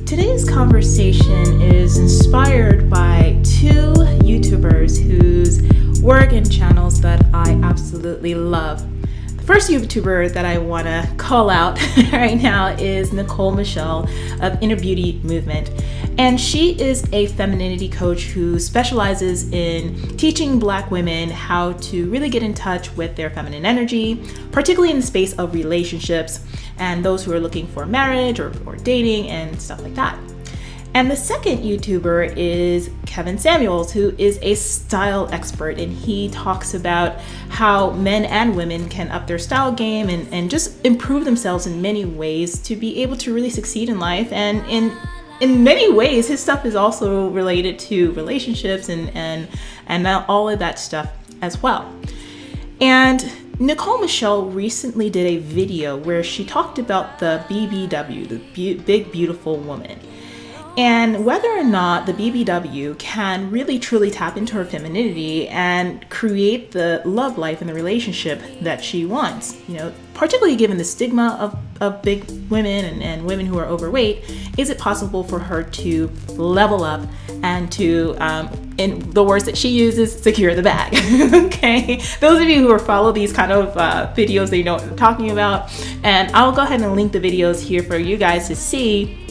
Today's conversation is inspired by two YouTubers whose work and channels that I absolutely love. The first YouTuber that I want to call out right now is Nicole Michelle of Inner Beauty Movement. And she is a femininity coach who specializes in teaching Black women how to really get in touch with their feminine energy, particularly in the space of relationships and those who are looking for marriage or dating and stuff like that. And the second YouTuber is Kevin Samuels, who is a style expert, and he talks about how men and women can up their style game and just improve themselves in many ways to be able to really succeed in life. And in many ways, his stuff is also related to relationships and all of that stuff as well. And Nicole Michelle recently did a video where she talked about the BBW, the Big Beautiful Woman, and whether or not the BBW can really truly tap into her femininity and create the love life and the relationship that she wants. You know, particularly given the stigma of big women and women who are overweight, is it possible for her to level up and to, in the words that she uses, secure the bag? Okay, those of you who follow these kind of videos, they know what I'm talking about, and I'll go ahead and link the videos here for you guys to see.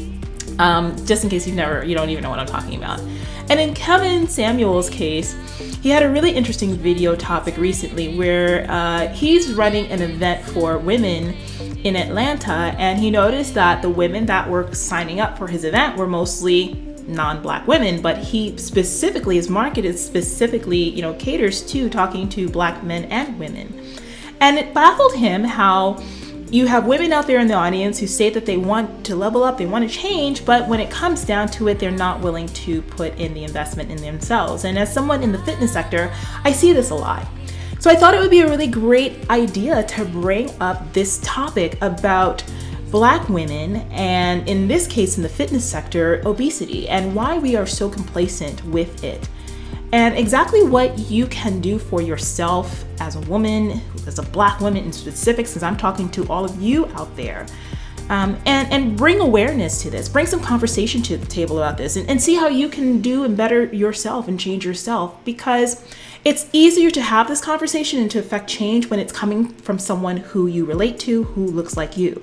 Just in case you don't even know what I'm talking about. And in Kevin Samuels' case, he had a really interesting video topic recently where he's running an event for women in Atlanta, and he noticed that the women that were signing up for his event were mostly non-Black women, but he specifically, his market is specifically, caters to talking to Black men and women. And it baffled him how you have women out there in the audience who say that they want to level up, they want to change, but when it comes down to it, they're not willing to put in the investment in themselves. And as someone in the fitness sector, I see this a lot. So I thought it would be a really great idea to bring up this topic about Black women, and in this case, in the fitness sector, obesity, and why we are so complacent with it. And exactly what you can do for yourself as a woman, as a Black woman in specific, since I'm talking to all of you out there, and bring awareness to this, bring some conversation to the table about this, and see how you can do and better yourself and change yourself, because it's easier to have this conversation and to affect change when it's coming from someone who you relate to, who looks like you,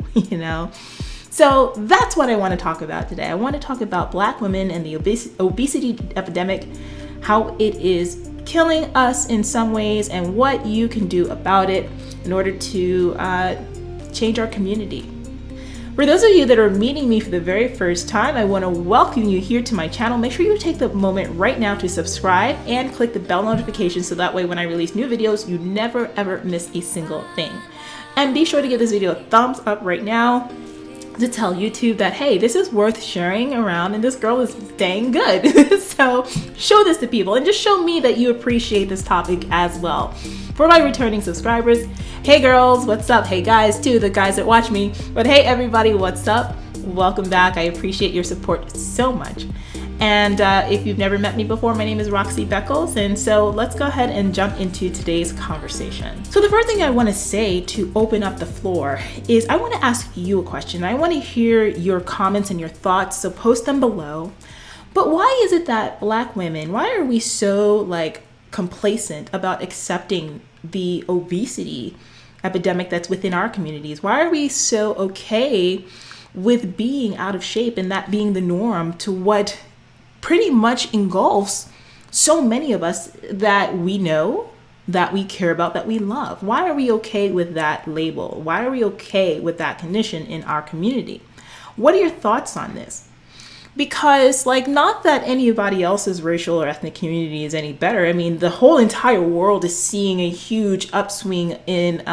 So that's what I want to talk about today. I want to talk about Black women and the obesity epidemic, how it is killing us in some ways, and what you can do about it in order to change our community. For those of you that are meeting me for the very first time, I want to welcome you here to my channel. Make sure you take the moment right now to subscribe and click the bell notification so that way when I release new videos, you never ever miss a single thing. And be sure to give this video a thumbs up right now to tell YouTube that, hey, this is worth sharing around and this girl is dang good. So show this to people and just show me that you appreciate this topic as well. For my returning subscribers, hey girls, what's up? Hey guys too, the guys that watch me. But hey everybody, what's up? Welcome back. I appreciate your support so much. And if you've never met me before, my name is Roxy Beckles, and so let's go ahead and jump into today's conversation. So the first thing I want to say to open up the floor is I want to ask you a question. I want to hear your comments and your thoughts, so post them below. But why is it that Black women, why are we so complacent about accepting the obesity epidemic that's within our communities? Why are we so okay with being out of shape and that being the norm to what pretty much engulfs so many of us that we know, that we care about, that we love? Why are we okay with that label? Why are we okay with that condition in our community? What are your thoughts on this? Because not that anybody else's racial or ethnic community is any better. I mean, the whole entire world is seeing a huge upswing in,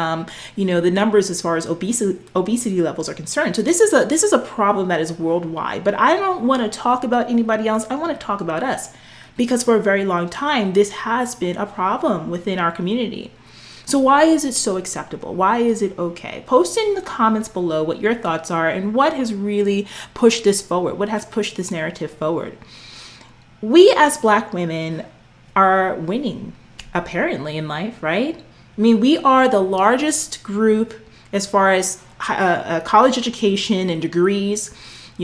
the numbers as far as obesity levels are concerned. So this is a problem that is worldwide. But I don't want to talk about anybody else. I want to talk about us, because for a very long time, this has been a problem within our community. So why is it so acceptable? Why is it okay? Post in the comments below what your thoughts are and what has really pushed this forward, what has pushed this narrative forward. We as Black women are winning, apparently, in life, right? I mean, we are the largest group as far as college education and degrees.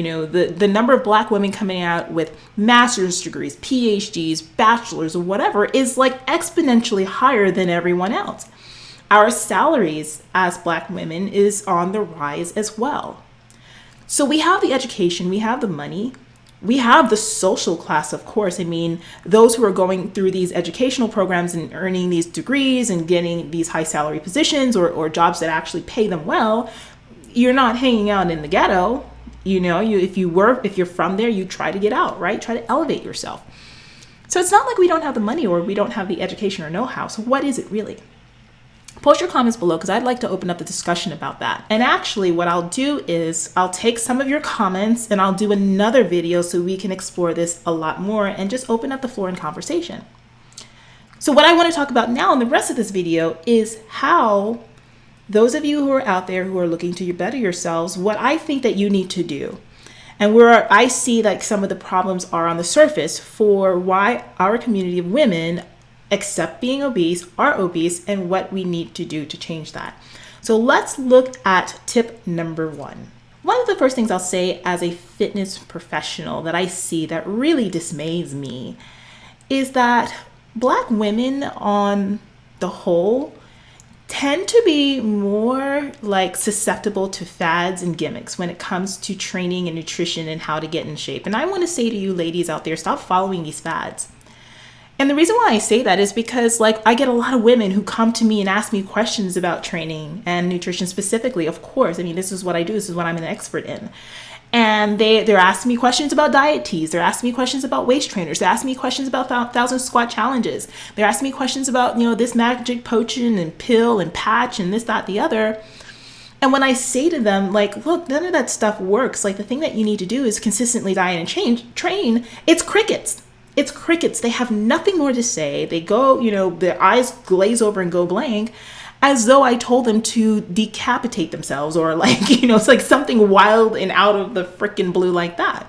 The number of Black women coming out with master's degrees, PhDs, bachelors, or whatever is like exponentially higher than everyone else. Our salaries as Black women is on the rise as well. So we have the education, we have the money, we have the social class, of course. I mean, those who are going through these educational programs and earning these degrees and getting these high salary positions or jobs that actually pay them well, you're not hanging out in the ghetto. If you're from there, you try to get out, right? Try to elevate yourself. So it's not like we don't have the money or we don't have the education or know-how. So what is it really? Post your comments below because I'd like to open up the discussion about that. And actually what I'll do is I'll take some of your comments and I'll do another video so we can explore this a lot more and just open up the floor in conversation. So what I want to talk about now in the rest of this video is how those of you who are out there who are looking to better yourselves, what I think that you need to do. And where I see like some of the problems are on the surface for why our community of women accept being obese, are obese, and what we need to do to change that. So let's look at tip number 1. One of the first things I'll say as a fitness professional that I see that really dismays me is that Black women on the whole tend to be more like susceptible to fads and gimmicks when it comes to training and nutrition and how to get in shape. And I want to say to you ladies out there, stop following these fads. And the reason why I say that is because I get a lot of women who come to me and ask me questions about training and nutrition specifically. Of course, I mean, this is what I do. This is what I'm an expert in. And they're asking me questions about diet teas. They're asking me questions about waist trainers. They're asking me questions about 1,000 squat challenges. They're asking me questions about, this magic potion and pill and patch and this, that, the other. And when I say to them, look, none of that stuff works. The thing that you need to do is consistently diet and train. It's crickets. It's crickets. They have nothing more to say. They go, their eyes glaze over and go blank as though I told them to decapitate themselves or it's like something wild and out of the freaking blue like that.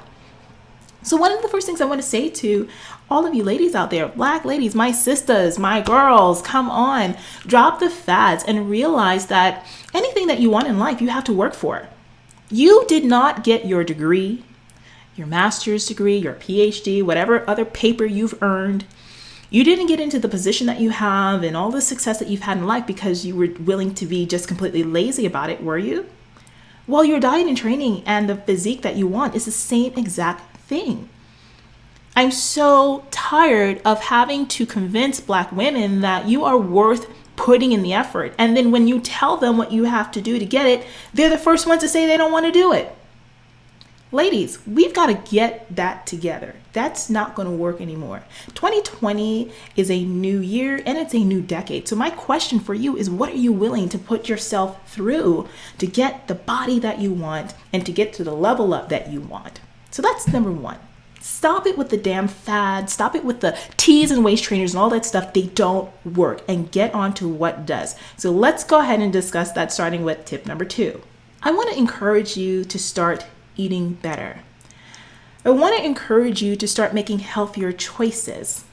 So one of the first things I want to say to all of you ladies out there, Black ladies, my sisters, my girls, come on, drop the fads and realize that anything that you want in life, you have to work for. You did not get your degree, your master's degree, your PhD, whatever other paper you've earned. You didn't get into the position that you have and all the success that you've had in life because you were willing to be just completely lazy about it, were you? Well, your diet and training and the physique that you want is the same exact thing. I'm so tired of having to convince Black women that you are worth putting in the effort. And then when you tell them what you have to do to get it, they're the first ones to say they don't want to do it. Ladies, we've got to get that together. That's not going to work anymore. 2020 is a new year and it's a new decade. So my question for you is, what are you willing to put yourself through to get the body that you want and to get to the level up that you want? So that's number 1. Stop it with the damn fad. Stop it with the teas and waist trainers and all that stuff. They don't work, and get on to what does. So let's go ahead and discuss that, starting with tip number 2. I want to encourage you to start eating better. I want to encourage you to start making healthier choices.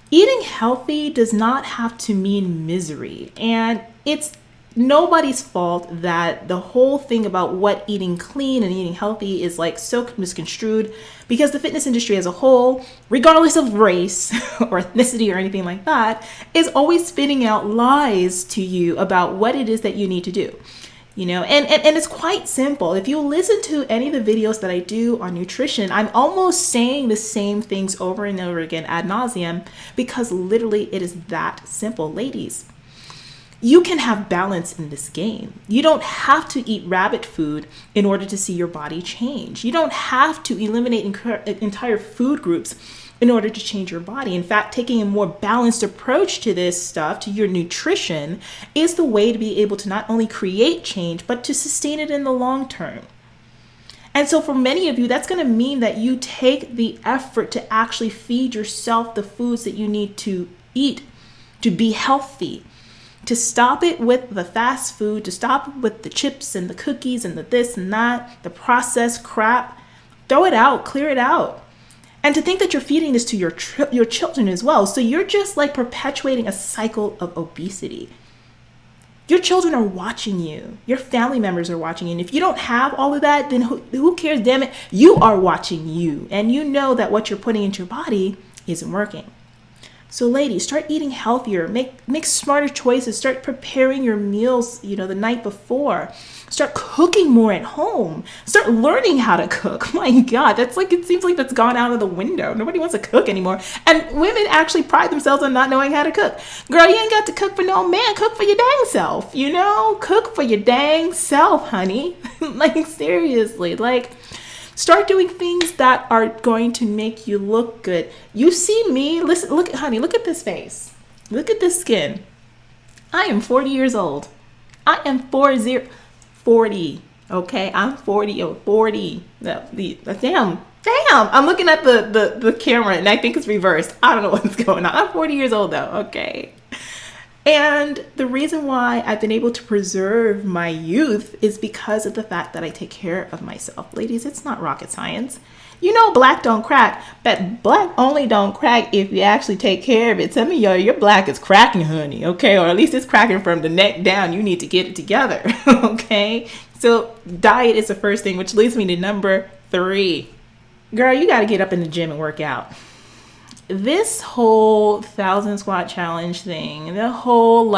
Eating healthy does not have to mean misery, and it's nobody's fault that the whole thing about what eating clean and eating healthy is so misconstrued, because the fitness industry as a whole, regardless of race or ethnicity or anything like that, is always spitting out lies to you about what it is that you need to do. And it's quite simple. If you listen to any of the videos that I do on nutrition, I'm almost saying the same things over and over again ad nauseum, because literally it is that simple. Ladies, you can have balance in this game. You don't have to eat rabbit food in order to see your body change. You don't have to eliminate entire food groups in order to change your body. In fact, taking a more balanced approach to this stuff, to your nutrition, is the way to be able to not only create change, but to sustain it in the long term. And so for many of you, that's going to mean that you take the effort to actually feed yourself the foods that you need to eat to be healthy, to stop it with the fast food, to stop it with the chips and the cookies and the this and that, the processed crap. Throw it out, clear it out. And to think that you're feeding this to your children as well. So you're just perpetuating a cycle of obesity. Your children are watching you. Your family members are watching you. And if you don't have all of that, then who cares? Damn it. You are watching you. And you know that what you're putting into your body isn't working. So ladies, start eating healthier, make smarter choices, start preparing your meals, the night before. Start cooking more at home. Start learning how to cook. My God, it seems like that's gone out of the window. Nobody wants to cook anymore. And women actually pride themselves on not knowing how to cook. Girl, you ain't got to cook for no man. Cook for your dang self, Cook for your dang self, honey. Seriously, start doing things that are going to make you look good. You see me, listen, look at this face. Look at this skin. I am 40 years old. I am 40, okay? I'm 40, 40. Damn. I'm looking at the camera and I think it's reversed. I don't know what's going on. I'm 40 years old though, okay? And the reason why I've been able to preserve my youth is because of the fact that I take care of myself. Ladies, it's not rocket science. Black don't crack, but black only don't crack if you actually take care of it. Some of your black is cracking, honey, okay? Or at least it's cracking from the neck down. You need to get it together, okay? So diet is the first thing, which leads me to number 3. Girl, you got to get up in the gym and work out. This whole 1,000 squat challenge thing, the whole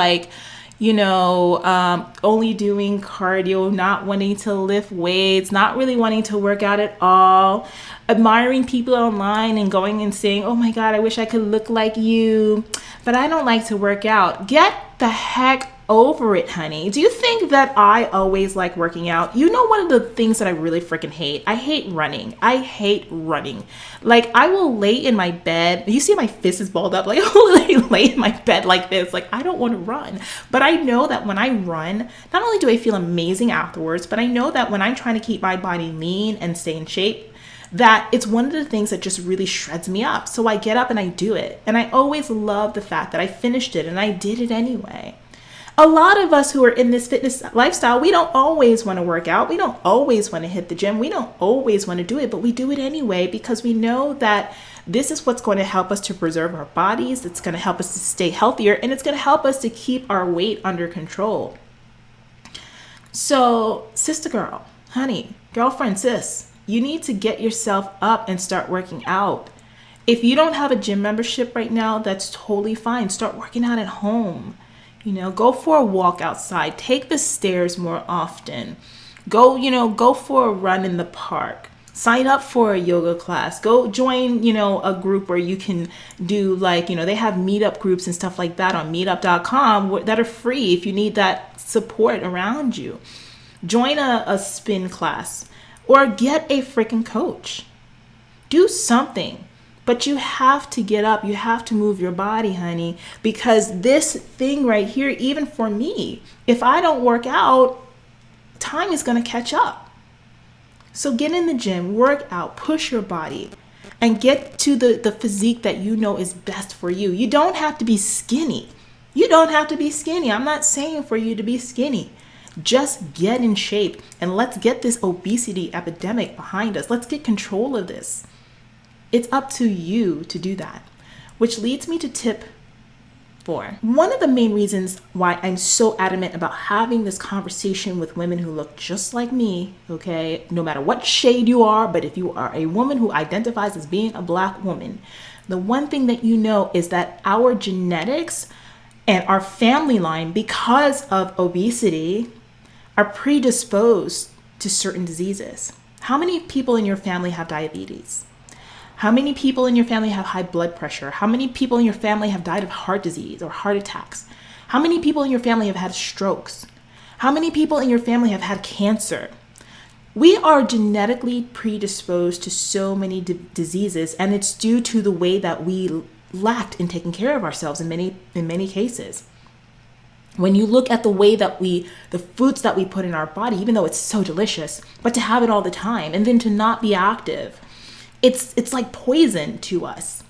only doing cardio, not wanting to lift weights, not really wanting to work out at all, admiring people online and going and saying, oh my God, I wish I could look like you, but I don't like to work out. Get the heck over it, honey. Do you think that I always like working out? One of the things that I really freaking hate? I hate running. I will lay in my bed. You see my fist is balled up. I will lay in my bed like this. I don't want to run. But I know that when I run, not only do I feel amazing afterwards, but I know that when I'm trying to keep my body lean and stay in shape, that it's one of the things that just really shreds me up. So I get up and I do it. And I always love the fact that I finished it and I did it anyway. A lot of us who are in this fitness lifestyle, we don't always want to work out. We don't always want to hit the gym. We don't always want to do it, but we do it anyway because we know that this is what's going to help us to preserve our bodies. It's going to help us to stay healthier, and it's going to help us to keep our weight under control. So, sister girl, honey, girlfriend, sis, you need to get yourself up and start working out. If you don't have a gym membership right now, that's totally fine. Start working out at home. Go for a walk outside. Take the stairs more often. Go for a run in the park. Sign up for a yoga class. Go join, a group where you can do they have meetup groups and stuff like that on meetup.com that are free if you need that support around you. Join a spin class or get a freaking coach. Do something. But you have to get up. You have to move your body, honey, because this thing right here, even for me, if I don't work out, time is going to catch up. So get in the gym, work out, push your body, and get to the physique that you know is best for you. You don't have to be skinny. I'm not saying for you to be skinny. Just get in shape and let's get this obesity epidemic behind us. Let's get control of this. It's up to you to do that, which leads me to tip 4. One of the main reasons why I'm so adamant about having this conversation with women who look just like me, okay, no matter what shade you are, but if you are a woman who identifies as being a Black woman, the one thing that you know is that our genetics and our family line, because of obesity, are predisposed to certain diseases. How many people in your family have diabetes? How many people in your family have high blood pressure? How many people in your family have died of heart disease or heart attacks? How many people in your family have had strokes? How many people in your family have had cancer? We are genetically predisposed to so many diseases, and it's due to the way that we lacked in taking care of ourselves in many cases. When you look at the way that the foods that we put in our body, even though it's so delicious, but to have it all the time and then to not be active, it's like poison to us.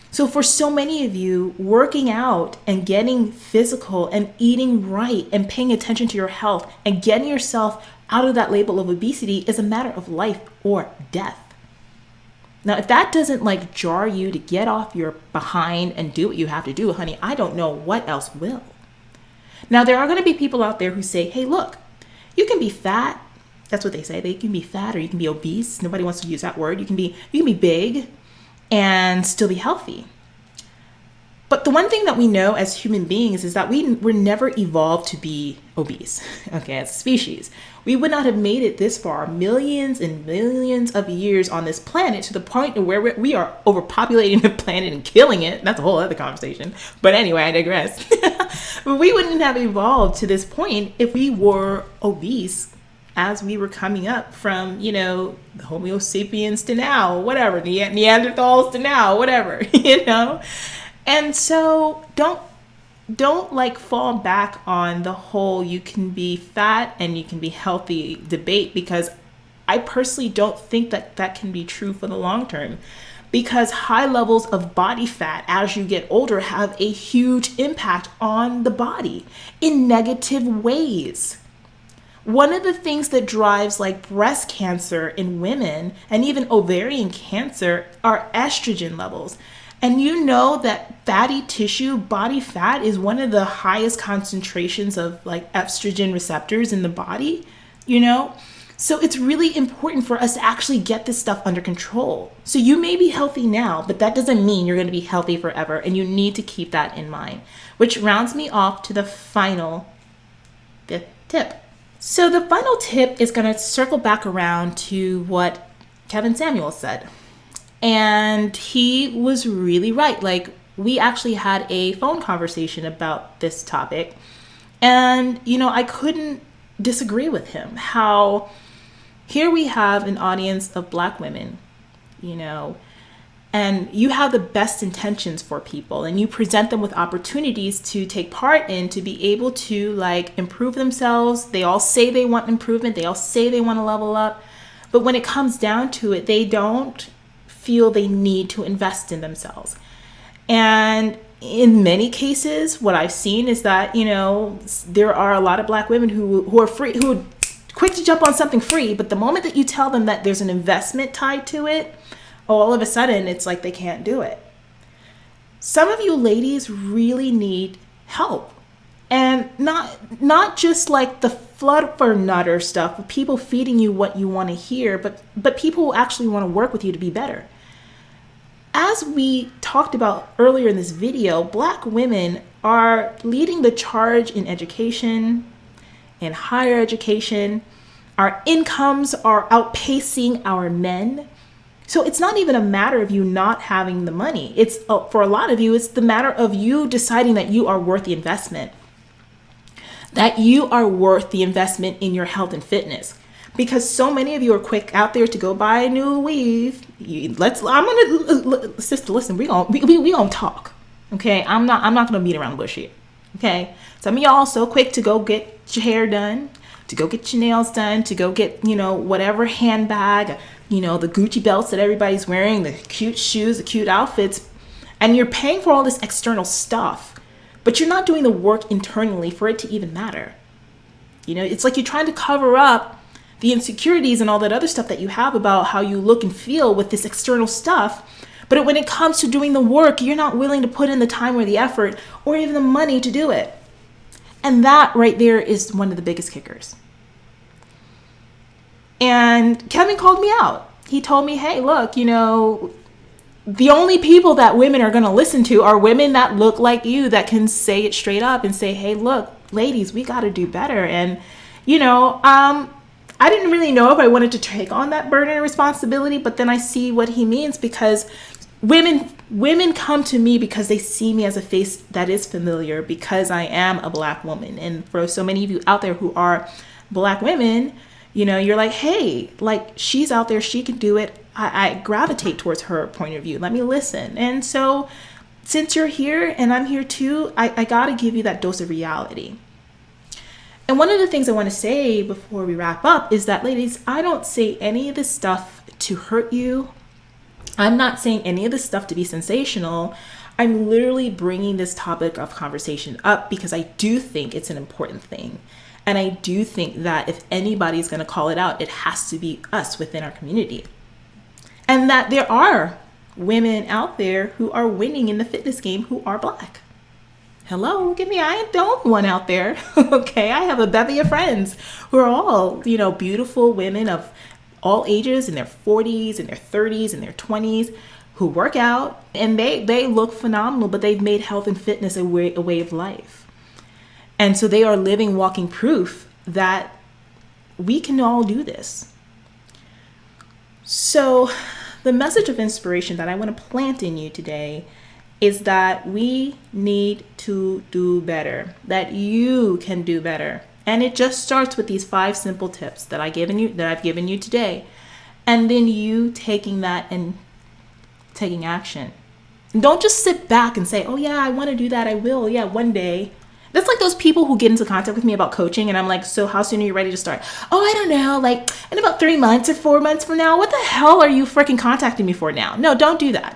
So for so many of you, working out and getting physical and eating right and paying attention to your health and getting yourself out of that label of obesity is a matter of life or death. Now, if that doesn't jar you to get off your behind and do what you have to do, honey, I don't know what else will. Now, there are going to be people out there who say, hey, look, you can be fat. That's what they say. They can be fat or you can be obese. Nobody wants to use that word. You can be big and still be healthy. But the one thing that we know as human beings is that we're never evolved to be obese, okay, as a species. We would not have made it this far, millions and millions of years on this planet, to the point where we are overpopulating the planet and killing it. That's a whole other conversation. But anyway, I digress. We wouldn't have evolved to this point if we were obese as we were coming up from, the Homo sapiens to now, whatever, the Neanderthals to now, whatever, And so don't like fall back on the whole you can be fat and you can be healthy debate, because I personally don't think that can be true for the long term, because high levels of body fat as you get older have a huge impact on the body in negative ways. One of the things that drives like breast cancer in women and even ovarian cancer are estrogen levels. And you know that fatty tissue, body fat, is one of the highest concentrations of like estrogen receptors in the body, So it's really important for us to actually get this stuff under control. So you may be healthy now, but that doesn't mean you're going to be healthy forever. And you need to keep that in mind, which rounds me off to the final fifth tip. So the final tip is going to circle back around to what Kevin Samuels said. And he was really right. Like, we actually had a phone conversation about this topic. And, I couldn't disagree with him. How here we have an audience of Black women, and you have the best intentions for people and you present them with opportunities to take part in, to be able to like improve themselves. They all say they want improvement. They all say they want to level up. But when it comes down to it, they don't feel they need to invest in themselves. And in many cases, what I've seen is that, there are a lot of Black women who are free, who are quick to jump on something free. But the moment that you tell them that there's an investment tied to it, all of a sudden it's like they can't do it. Some of you ladies really need help. And not just like the fluffer-nutter stuff, people feeding you what you want to hear, but people who actually want to work with you to be better. As we talked about earlier in this video, Black women are leading the charge in education, in higher education. Our incomes are outpacing our men. So it's not even a matter of you not having the money. It's for a lot of you, it's the matter of you deciding that you are worth the investment. That you are worth the investment in your health and fitness. Because so many of you are quick out there to go buy a new weave. Sister, listen, we gonna talk. Okay, I'm not gonna beat around the bush here. Okay, some of y'all so quick to go get your hair done, to go get your nails done, to go get whatever handbag, the Gucci belts that everybody's wearing, the cute shoes, the cute outfits, and you're paying for all this external stuff. But you're not doing the work internally for it to even matter. It's like you're trying to cover up the insecurities and all that other stuff that you have about how you look and feel with this external stuff. But when it comes to doing the work, you're not willing to put in the time or the effort or even the money to do it. And that right there is one of the biggest kickers. And Kevin called me out. He told me, hey, look, the only people that women are going to listen to are women that look like you, that can say it straight up and say, hey, look, ladies, we got to do better. And, I didn't really know if I wanted to take on that burden and responsibility, but then I see what he means, because women come to me because they see me as a face that is familiar, because I am a Black woman. And for so many of you out there who are Black women, you're like, hey, like, she's out there, she can do it. I gravitate towards her point of view. Let me listen. And so since you're here and I'm here too, I got to give you that dose of reality. And one of the things I want to say before we wrap up is that, ladies, I don't say any of this stuff to hurt you. I'm not saying any of this stuff to be sensational. I'm literally bringing this topic of conversation up because I do think it's an important thing. And I do think that if anybody's going to call it out, it has to be us within our community. And that there are women out there who are winning in the fitness game who are Black. Hello, look at me. I ain't the only one out there. Okay, I have a bevy of friends who are all, beautiful women of all ages, in their 40s, in their 30s, in their 20s, who work out, and they look phenomenal, but they've made health and fitness a way of life. And so they are living, walking proof that we can all do this. So the message of inspiration that I want to plant in you today is that we need to do better, that you can do better. And it just starts with these 5 simple tips that I've given you today. And then you taking that and taking action. And don't just sit back and say, oh yeah, I want to do that. I will. Yeah, one day. That's like those people who get into contact with me about coaching and I'm like, so how soon are you ready to start? Oh, I don't know, like in about 3 months or 4 months from now. What the hell are you freaking contacting me for now? No, don't do that.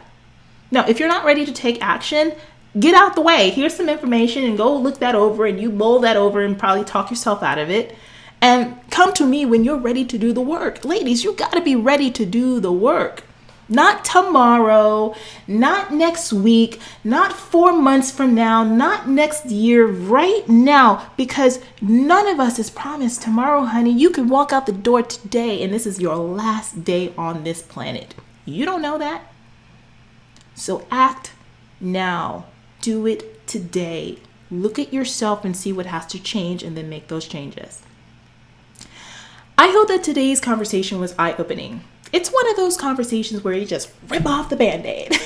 No, if you're not ready to take action, get out the way. Here's some information and go look that over, and you mull that over and probably talk yourself out of it. And come to me when you're ready to do the work. Ladies, you got to be ready to do the work. Not tomorrow, not next week, not 4 months from now, not next year, right now, because none of us is promised tomorrow, honey. You can walk out the door today and this is your last day on this planet. You don't know that. So act now. Do it today. Look at yourself and see what has to change and then make those changes. I hope that today's conversation was eye-opening. It's one of those conversations where you just rip off the Band-Aid.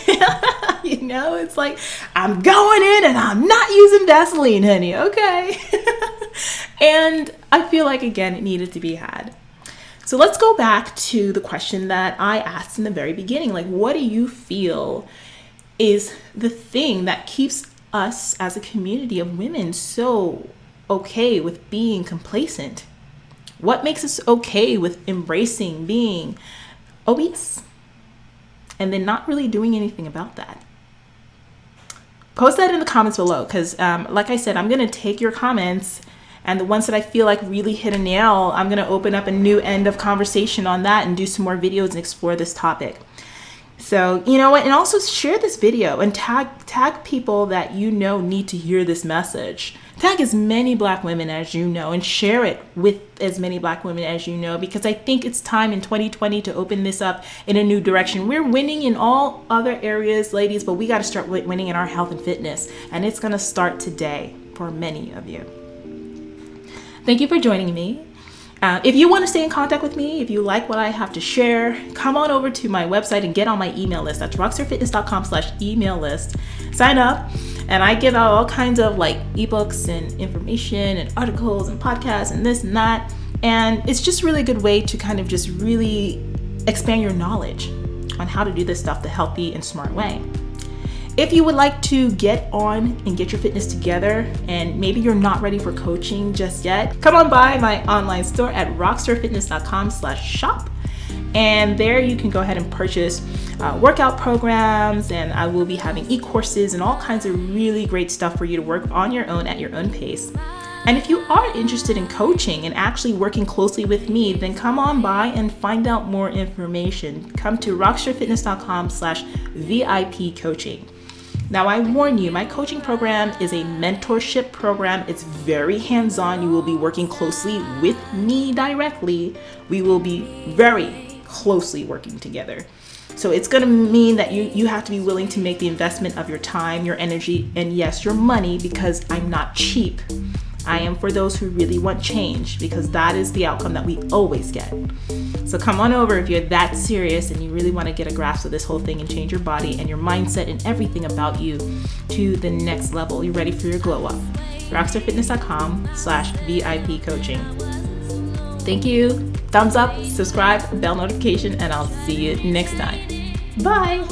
It's like, I'm going in and I'm not using Vaseline, honey, okay? And I feel like, again, it needed to be had. So let's go back to the question that I asked in the very beginning. Like, what do you feel is the thing that keeps us as a community of women so okay with being complacent? What makes us okay with embracing being obese and then not really doing anything about that? Post that in the comments below, because like I said, I'm going to take your comments, and the ones that I feel like really hit a nail, I'm going to open up a new end of conversation on that and do some more videos and explore this topic. So, you know what? And also share this video and tag people that you know need to hear this message. Tag as many Black women as you know and share it with as many Black women as you know, because I think it's time in 2020 to open this up in a new direction. We're winning in all other areas, ladies, but we got to start winning in our health and fitness. And it's going to start today for many of you. Thank you for joining me. If you want to stay in contact with me, if you like what I have to share, come on over to my website and get on my email list. That's rockstarfitness.com/email list. Sign up, and I give out all kinds of like ebooks and information and articles and podcasts and this and that. And it's just really a good way to kind of just really expand your knowledge on how to do this stuff the healthy and smart way. If you would like to get on and get your fitness together, and maybe you're not ready for coaching just yet, come on by my online store at rockstarfitness.com/shop. And there you can go ahead and purchase workout programs, and I will be having e-courses and all kinds of really great stuff for you to work on your own at your own pace. And if you are interested in coaching and actually working closely with me, then come on by and find out more information. Come to rockstarfitness.com/VIP coaching. Now, I warn you, my coaching program is a mentorship program. It's very hands-on. You will be working closely with me directly. We will be very closely working together. So it's going to mean that you have to be willing to make the investment of your time, your energy, and yes, your money, because I'm not cheap. I am for those who really want change, because that is the outcome that we always get. So come on over if you're that serious and you really want to get a grasp of this whole thing and change your body and your mindset and everything about you to the next level. You're ready for your glow up. rockstarfitness.com/VIP coaching. Thank you. Thumbs up, subscribe, bell notification, and I'll see you next time. Bye.